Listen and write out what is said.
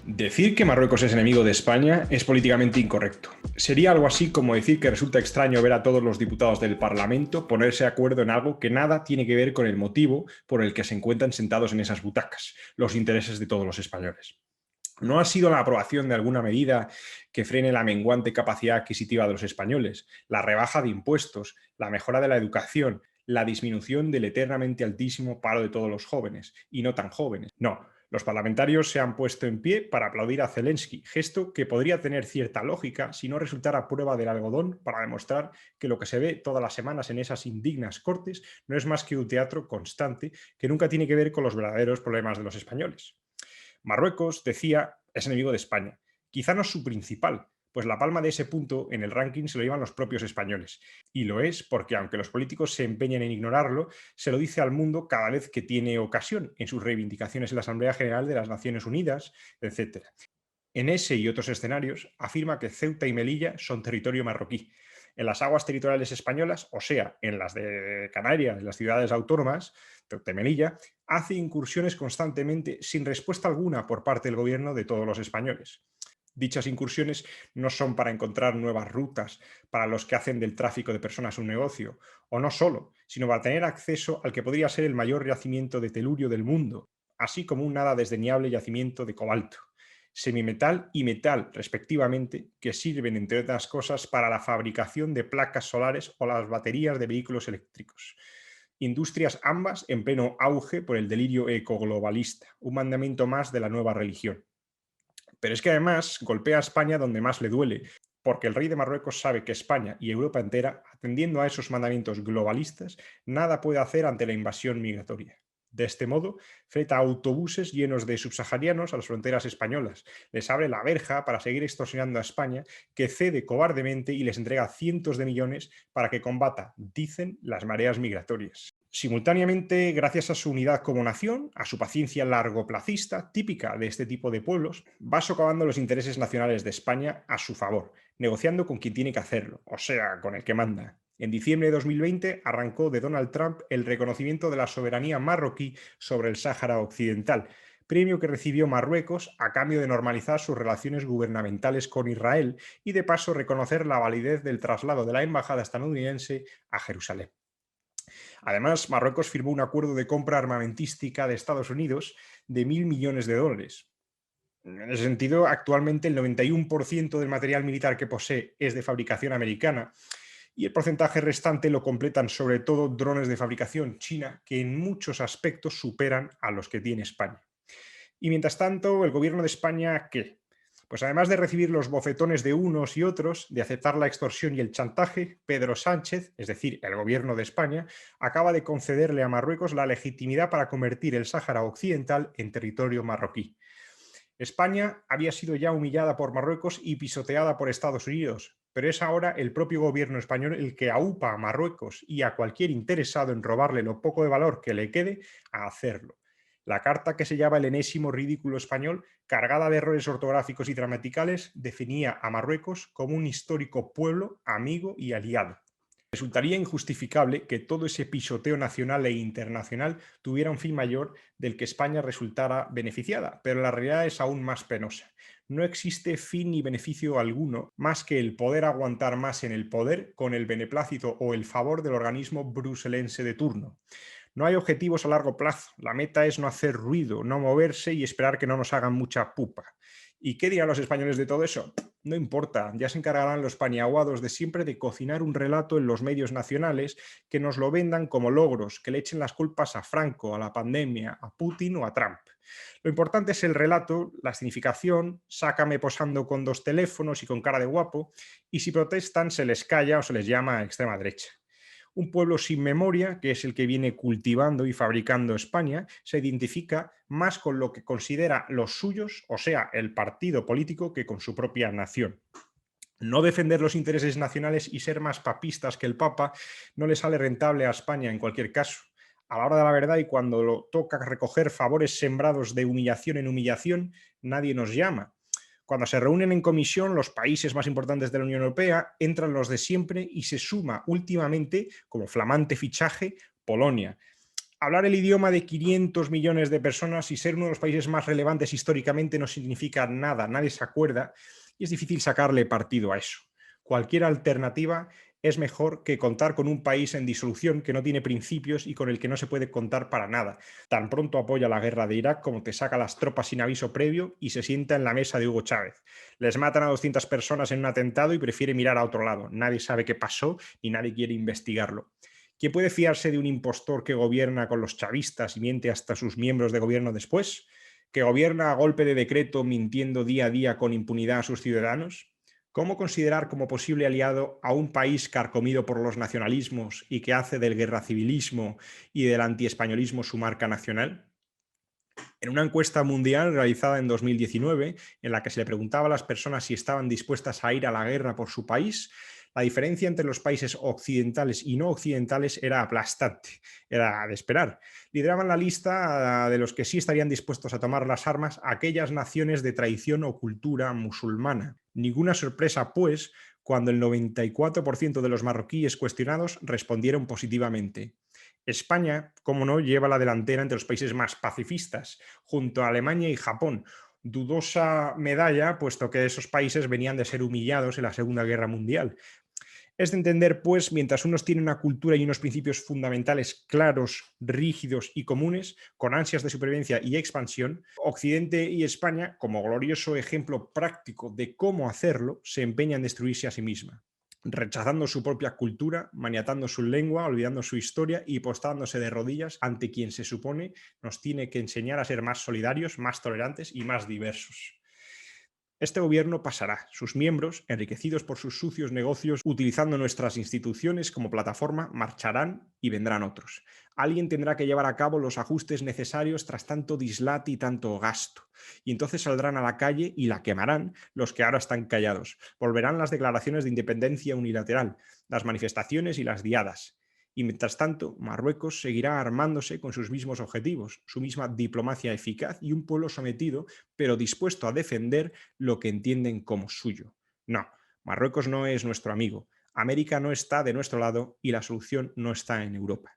Decir que Marruecos es enemigo de España es políticamente incorrecto. Sería algo así como decir que resulta extraño ver a todos los diputados del Parlamento ponerse de acuerdo en algo que nada tiene que ver con el motivo por el que se encuentran sentados en esas butacas, los intereses de todos los españoles. No ha sido la aprobación de alguna medida que frene la menguante capacidad adquisitiva de los españoles, la rebaja de impuestos, la mejora de la educación, la disminución del eternamente altísimo paro de todos los jóvenes y no tan jóvenes. No, los parlamentarios se han puesto en pie para aplaudir a Zelensky, gesto que podría tener cierta lógica si no resultara prueba del algodón para demostrar que lo que se ve todas las semanas en esas indignas cortes no es más que un teatro constante que nunca tiene que ver con los verdaderos problemas de los españoles. Marruecos, decía, es enemigo de España. Quizá no su principal, pues la palma de ese punto en el ranking se lo llevan los propios españoles. Y lo es porque, aunque los políticos se empeñen en ignorarlo, se lo dice al mundo cada vez que tiene ocasión, en sus reivindicaciones en la Asamblea General de las Naciones Unidas, etc. En ese y otros escenarios, afirma que Ceuta y Melilla son territorio marroquí. En las aguas territoriales españolas, o sea, en las de Canarias, en las ciudades autónomas, Ceuta y Melilla, hace incursiones constantemente sin respuesta alguna por parte del gobierno de todos los españoles. Dichas incursiones no son para encontrar nuevas rutas para los que hacen del tráfico de personas un negocio, o no solo, sino para tener acceso al que podría ser el mayor yacimiento de telurio del mundo, así como un nada desdeñable yacimiento de cobalto, semimetal y metal, respectivamente, que sirven, entre otras cosas, para la fabricación de placas solares o las baterías de vehículos eléctricos. Industrias ambas en pleno auge por el delirio ecoglobalista, un mandamiento más de la nueva religión. Pero es que además golpea a España donde más le duele, porque el rey de Marruecos sabe que España y Europa entera, atendiendo a esos mandamientos globalistas, nada puede hacer ante la invasión migratoria. De este modo, fleta autobuses llenos de subsaharianos a las fronteras españolas, les abre la verja para seguir extorsionando a España, que cede cobardemente y les entrega cientos de millones para que combata, dicen, las mareas migratorias. Simultáneamente, gracias a su unidad como nación, a su paciencia largoplacista, típica de este tipo de pueblos, va socavando los intereses nacionales de España a su favor, negociando con quien tiene que hacerlo, o sea, con el que manda. En diciembre de 2020 arrancó de Donald Trump el reconocimiento de la soberanía marroquí sobre el Sáhara Occidental, premio que recibió Marruecos a cambio de normalizar sus relaciones gubernamentales con Israel y de paso reconocer la validez del traslado de la embajada estadounidense a Jerusalén. Además, Marruecos firmó un acuerdo de compra armamentística de Estados Unidos de 1.000 millones de dólares. En ese sentido, actualmente el 91% del material militar que posee es de fabricación americana y el porcentaje restante lo completan sobre todo drones de fabricación china que en muchos aspectos superan a los que tiene España. Y mientras tanto, el gobierno de España, ¿qué? Pues además de recibir los bofetones de unos y otros, de aceptar la extorsión y el chantaje, Pedro Sánchez, es decir, el gobierno de España, acaba de concederle a Marruecos la legitimidad para convertir el Sáhara Occidental en territorio marroquí. España había sido ya humillada por Marruecos y pisoteada por Estados Unidos, pero es ahora el propio gobierno español el que aupa a Marruecos y a cualquier interesado en robarle lo poco de valor que le quede a hacerlo. La carta, que se llama el enésimo ridículo español, cargada de errores ortográficos y gramaticales, definía a Marruecos como un histórico pueblo, amigo y aliado. Resultaría injustificable que todo ese pisoteo nacional e internacional tuviera un fin mayor del que España resultara beneficiada, pero la realidad es aún más penosa. No existe fin ni beneficio alguno más que el poder aguantar más en el poder con el beneplácito o el favor del organismo bruselense de turno. No hay objetivos a largo plazo. La meta es no hacer ruido, no moverse y esperar que no nos hagan mucha pupa. ¿Y qué dirán los españoles de todo eso? No importa, ya se encargarán los paniaguados de siempre de cocinar un relato en los medios nacionales que nos lo vendan como logros, que le echen las culpas a Franco, a la pandemia, a Putin o a Trump. Lo importante es el relato, la significación, sácame posando con 2 teléfonos y con cara de guapo, y si protestan se les calla o se les llama a extrema derecha. Un pueblo sin memoria, que es el que viene cultivando y fabricando España, se identifica más con lo que considera los suyos, o sea, el partido político, que con su propia nación. No defender los intereses nacionales y ser más papistas que el Papa no le sale rentable a España en cualquier caso. A la hora de la verdad y cuando lo toca recoger favores sembrados de humillación en humillación, nadie nos llama. Cuando se reúnen en comisión los países más importantes de la Unión Europea, entran los de siempre y se suma últimamente, como flamante fichaje, Polonia. Hablar el idioma de 500 millones de personas y ser uno de los países más relevantes históricamente no significa nada, nadie se acuerda y es difícil sacarle partido a eso. Cualquier alternativa es mejor que contar con un país en disolución que no tiene principios y con el que no se puede contar para nada. Tan pronto apoya la guerra de Irak como te saca las tropas sin aviso previo y se sienta en la mesa de Hugo Chávez. Les matan a 200 personas en un atentado y prefiere mirar a otro lado. Nadie sabe qué pasó y nadie quiere investigarlo. ¿Quién puede fiarse de un impostor que gobierna con los chavistas y miente hasta sus miembros de gobierno después? ¿Que gobierna a golpe de decreto mintiendo día a día con impunidad a sus ciudadanos? ¿Cómo considerar como posible aliado a un país carcomido por los nacionalismos y que hace del guerracivilismo y del antiespañolismo su marca nacional? En una encuesta mundial realizada en 2019, en la que se le preguntaba a las personas si estaban dispuestas a ir a la guerra por su país, la diferencia entre los países occidentales y no occidentales era aplastante, era de esperar. Lideraban la lista de los que sí estarían dispuestos a tomar las armas aquellas naciones de tradición o cultura musulmana. Ninguna sorpresa, pues, cuando el 94% de los marroquíes cuestionados respondieron positivamente. España, como no, lleva la delantera entre los países más pacifistas, junto a Alemania y Japón. Dudosa medalla, puesto que esos países venían de ser humillados en la Segunda Guerra Mundial. Es de entender, pues, mientras unos tienen una cultura y unos principios fundamentales claros, rígidos y comunes, con ansias de supervivencia y expansión, Occidente y España, como glorioso ejemplo práctico de cómo hacerlo, se empeñan en destruirse a sí misma, rechazando su propia cultura, maniatando su lengua, olvidando su historia y postrándose de rodillas ante quien se supone nos tiene que enseñar a ser más solidarios, más tolerantes y más diversos. Este gobierno pasará. Sus miembros, enriquecidos por sus sucios negocios, utilizando nuestras instituciones como plataforma, marcharán y vendrán otros. Alguien tendrá que llevar a cabo los ajustes necesarios tras tanto dislate y tanto gasto. Y entonces saldrán a la calle y la quemarán los que ahora están callados. Volverán las declaraciones de independencia unilateral, las manifestaciones y las diadas. Y mientras tanto, Marruecos seguirá armándose con sus mismos objetivos, su misma diplomacia eficaz y un pueblo sometido, pero dispuesto a defender lo que entienden como suyo. No, Marruecos no es nuestro amigo. América no está de nuestro lado y la solución no está en Europa.